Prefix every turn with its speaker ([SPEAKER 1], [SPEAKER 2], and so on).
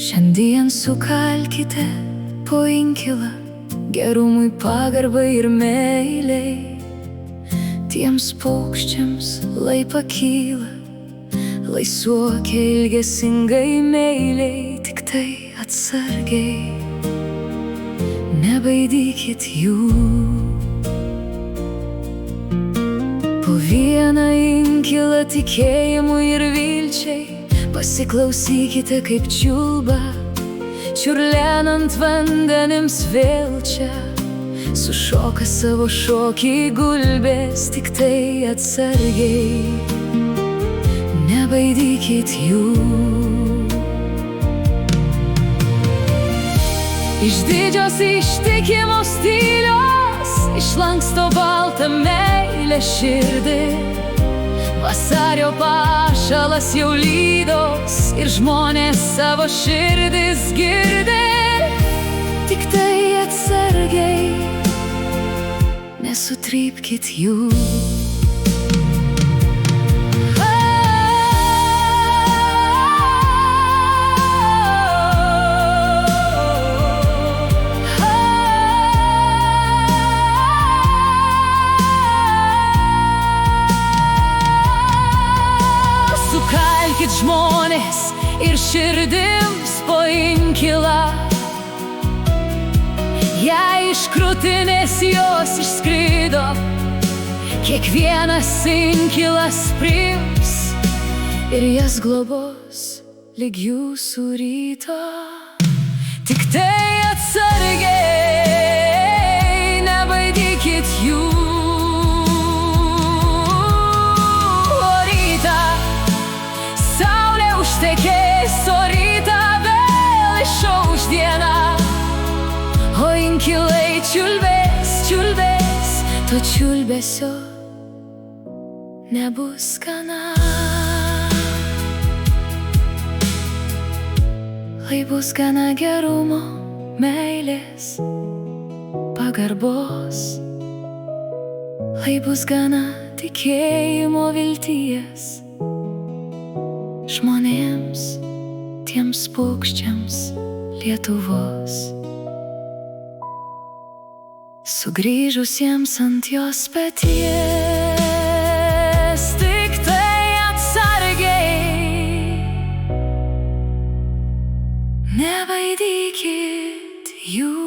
[SPEAKER 1] Šiandien sukalkite po inkilą gerumui, pagarbai ir meiliai. Tiems paukščiams, lai pakyla, lai suokia ilgesingai meiliai. Tik tai atsargiai, nebaidykit jų. Po vieną inkilą tikėjimui ir vilčiai pasiklausykite, kaip čiulba, čiurlenant vandenims vėl čia. Sušoka savo šokį gulbės, tik tai atsargiai, nebaidykit jų. Iš didžios ištikimos tylios išlanksto baltą meilę širdį. Vasario pašalas jau lydos ir žmonės savo širdis girdi. Tik tai atsargiai, nesutrypkit jų. Sukalkit žmonės ir širdims po inkilą. Jei iš krūtinės jos išskrido, kiekvienas inkilas priims ir jas globos lyg jūsų ryto. Tik tai atsargiai, nebaidykit jų. O rytą saulė užtekės, o rytą vėl išauš diena. O inkilai čiulbės, čiulbės, to čiulbesio nebus gana. Lai bus gana gerumo, meilės, pagarbos. Lai bus gana tikėjimo, vilties žmonėms, tiems paukščiams Lietuvos. Sugrįžusiems ant jos peties, tik tai atsargiai, nebaidykit jų.